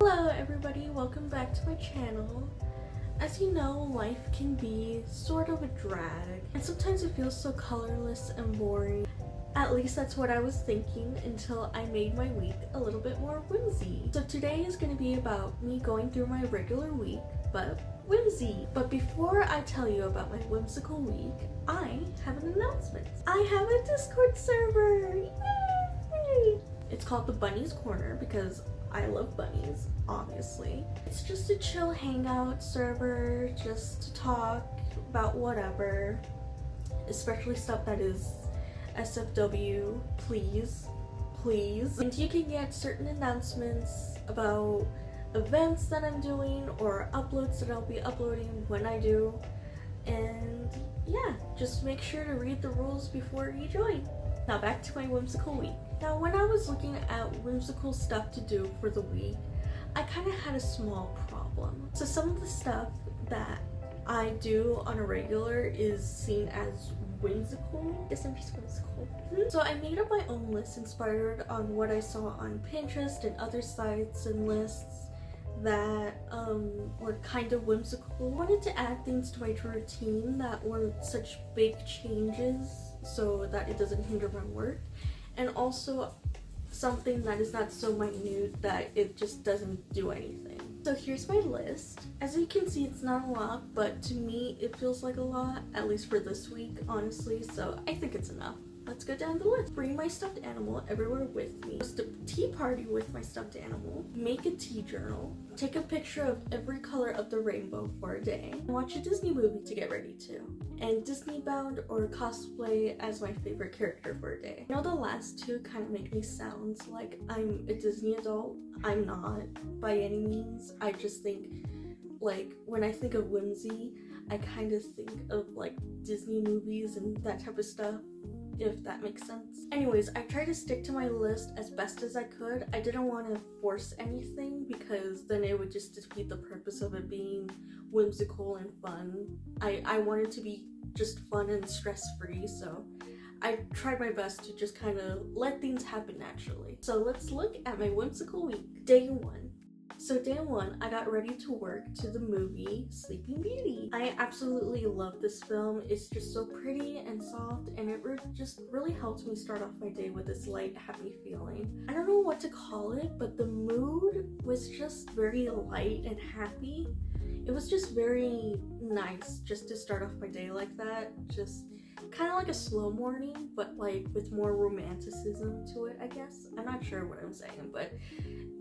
Hello everybody, welcome back to my channel. As you know, life can be sort of a drag, and sometimes it feels so colorless and boring. At least that's what I was thinking until I made my week a little bit more whimsy. So today is going to be about me going through my regular week, but whimsy. But before I tell you about my whimsical week, I have an announcement. I have a Discord server! Yay! It's called the Bunny's Corner because I love bunnies, obviously. It's just a chill hangout server, just to talk about whatever, especially stuff that is SFW, please. And you can get certain announcements about events that I'm doing or uploads that I'll be uploading when I do. And yeah, just make sure to read the rules before you join. Now back to my whimsical week. Now when I was looking at whimsical stuff to do for the week, I kind of had a small problem. So some of the stuff that I do on a regular is seen as whimsical. Yes, I'm just whimsical. So I made up my own list inspired on what I saw on Pinterest and other sites and lists that were kind of whimsical. I wanted to add things to my routine that weren't such big changes so that it doesn't hinder my work, and also something that is not so minute that it just doesn't do anything. So here's my list. As you can see, it's not a lot, but to me it feels like a lot, at least for this week, honestly, so I think it's enough. Let's go down the list. Bring my stuffed animal everywhere with me. Host a tea party with my stuffed animal. Make a tea journal. Take a picture of every color of the rainbow for a day. Watch a Disney movie to get ready to. And Disney bound or cosplay as my favorite character for a day. I know the last two kind of make me sound like I'm a Disney adult. I'm not by any means. I just think, like, when I think of whimsy, I kind of think of like Disney movies and that type of stuff, if that makes sense. Anyways, I tried to stick to my list as best as I could. I didn't want to force anything because then it would just defeat the purpose of it being whimsical and fun. I wanted to be just fun and stress-free, so I tried my best to just kind of let things happen naturally. So let's look at my whimsical week. Day 1. So day 1, I got ready to work to the movie Sleeping Beauty. I absolutely love this film. It's just so pretty and soft, and it just really helped me start off my day with this light, happy feeling. I don't know what to call it, but the mood was just very light and happy. It was just very nice just to start off my day like that. Just kind of like a slow morning, but like with more romanticism to it, I guess. I'm not sure what I'm saying, but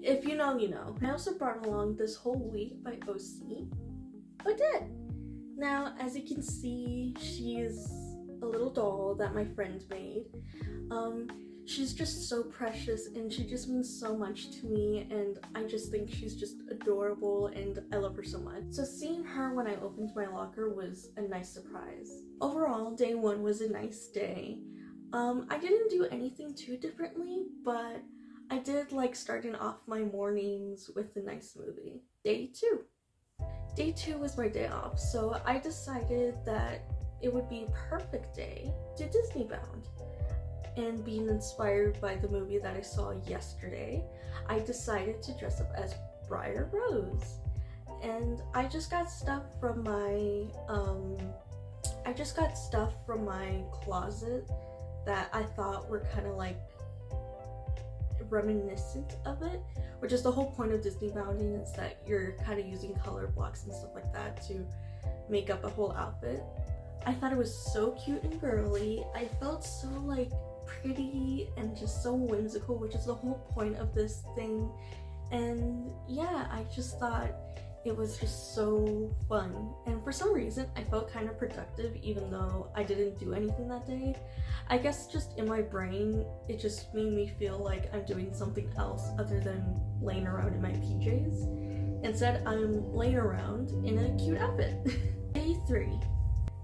if you know, you know. I also brought along This Whole Week by OC. I did. Now, as you can see, she's a little doll that my friend made. She's just so precious and she just means so much to me, and I just think she's just adorable and I love her so much. So seeing her when I opened my locker was a nice surprise. Overall, day 1 was a nice day. I didn't do anything too differently, but I did like starting off my mornings with a nice movie. Day 2. Day 2 was my day off, so I decided that it would be a perfect day to Disney bound. And being inspired by the movie that I saw yesterday, I decided to dress up as Briar Rose. And I just got stuff from my closet that I thought were kind of like reminiscent of it, which is the whole point of Disney bounding, is that you're kind of using color blocks and stuff like that to make up a whole outfit. I thought it was so cute and girly. I felt so like pretty and just so whimsical, which is the whole point of this thing. And yeah, I just thought it was just so fun, and for some reason I felt kind of productive even though I didn't do anything that day. I guess just in my brain it just made me feel like I'm doing something else other than laying around in my PJs. Instead, I'm laying around in a cute outfit. Day 3.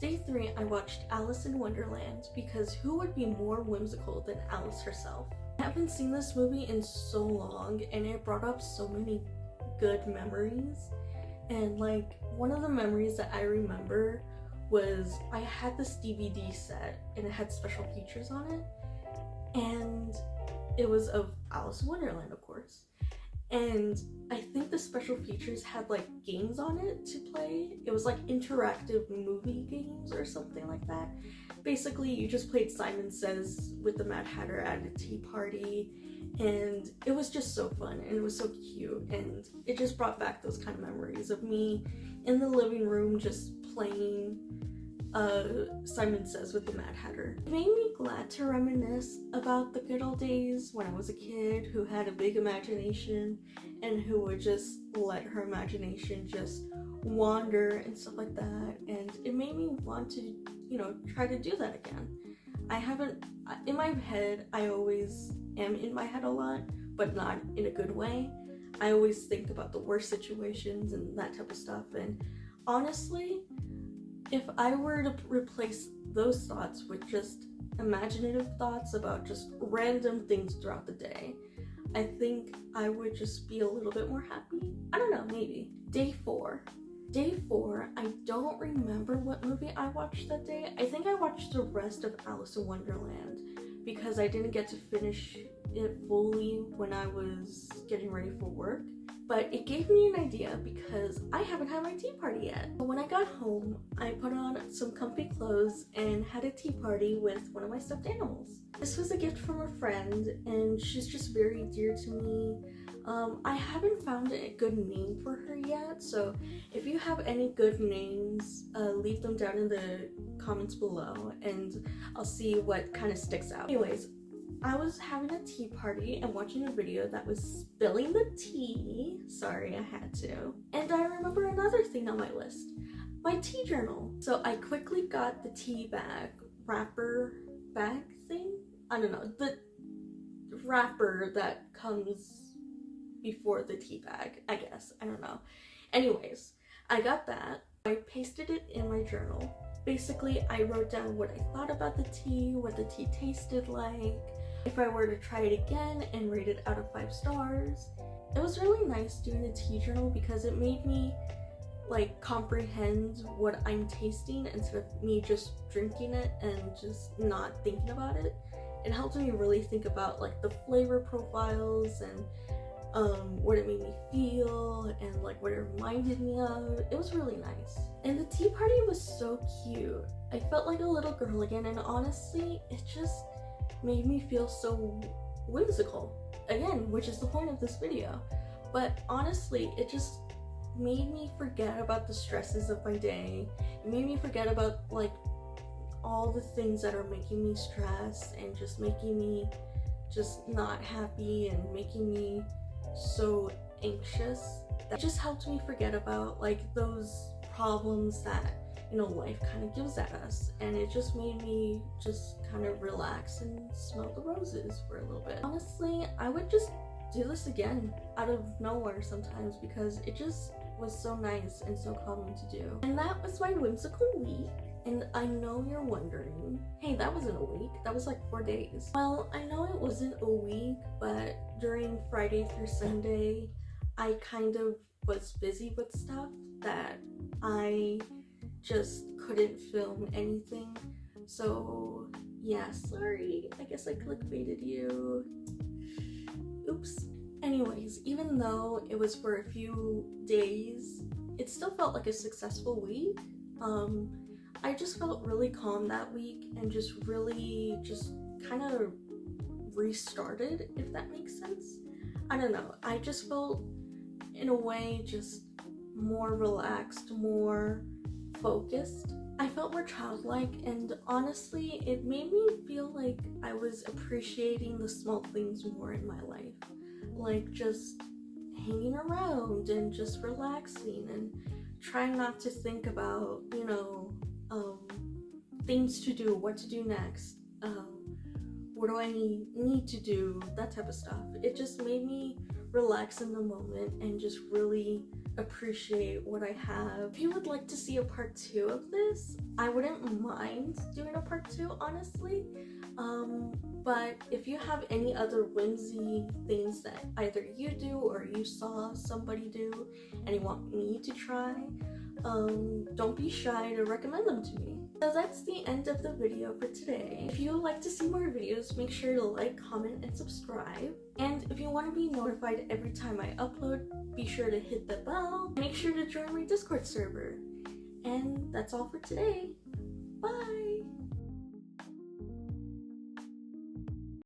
Day 3, I watched Alice in Wonderland because who would be more whimsical than Alice herself? I haven't seen this movie in so long and it brought up so many good memories. And like one of the memories that I remember was I had this DVD set and it had special features on it, and it was of Alice in Wonderland, of course. And I think the special features had like games on it to play. It was like interactive movie games or something like that. Basically, you just played Simon Says with the Mad Hatter at a tea party, and it was just so fun and it was so cute, and it just brought back those kind of memories of me in the living room just playing Simon Says with the Mad Hatter. It made me glad to reminisce about the good old days when I was a kid who had a big imagination and who would just let her imagination just wander and stuff like that, and it made me want to, you know, try to do that again. I haven't, in my head, I always am in my head a lot, but not in a good way. I always think about the worst situations and that type of stuff, and honestly, if I were to replace those thoughts with just imaginative thoughts about just random things throughout the day, I think I would just be a little bit more happy. I don't know, maybe. Day 4. Day 4, I don't remember what movie I watched that day. I think I watched the rest of Alice in Wonderland because I didn't get to finish it fully when I was getting ready for work. But it gave me an idea because I haven't had my tea party yet. But when I got home, I put on some comfy clothes and had a tea party with one of my stuffed animals. This was a gift from a friend, and she's just very dear to me. I haven't found a good name for her yet, so if you have any good names, leave them down in the comments below and I'll see what kind of sticks out. Anyways, I was having a tea party and watching a video that was spilling the tea. Sorry, I had to. And I remember another thing on my list, my tea journal. So I quickly got the tea bag, wrapper bag thing? I don't know, the wrapper that comes before the tea bag, I guess. I don't know. Anyways, I got that. I pasted it in my journal. Basically, I wrote down what I thought about the tea, what the tea tasted like, if I were to try it again, and rate it out of 5 stars. It was really nice doing a tea journal because it made me like comprehend what I'm tasting instead of me just drinking it and just not thinking about it. It helped me really think about like the flavor profiles and what it made me feel and like what it reminded me of. It was really nice. And the tea party was so cute. I felt like a little girl again, and honestly, it just made me feel so whimsical again, which is the point of this video. But honestly, it just made me forget about the stresses of my day. It made me forget about like all the things that are making me stressed and just making me just not happy and making me so anxious. That just helped me forget about like those problems that, you know, life kind of gives at us, and it just made me just kind of relax and smell the roses for a little bit. Honestly, I would just do this again out of nowhere sometimes because it just was so nice and so calming to do. And that was my whimsical week. And I know you're wondering, hey, that wasn't a week, that was like 4 days. Well, I know it wasn't a week, but during Friday through Sunday, I kind of was busy with stuff that I just couldn't film anything. So yeah, sorry, I guess I clickbaited you. Oops. Anyways, even though it was for a few days, it still felt like a successful week. I just felt really calm that week and just really just kind of restarted, if that makes sense. I don't know, I just felt in a way just more relaxed, more focused. I felt more childlike, and honestly, it made me feel like I was appreciating the small things more in my life. Like just hanging around and just relaxing and trying not to think about, you know, things to do, what to do next, what do I need to do, that type of stuff. It just made me relax in the moment and just really appreciate what I have. If you would like to see a part 2 of this, I wouldn't mind doing a part 2, honestly. But if you have any other whimsy things that either you do or you saw somebody do and you want me to try, don't be shy to recommend them to me. So that's the end of the video for today. If you would like to see more videos, make sure to like, comment, and subscribe. And if you want to be notified every time I upload, be sure to hit the bell. Make sure to join my Discord server. And that's all for today. Bye!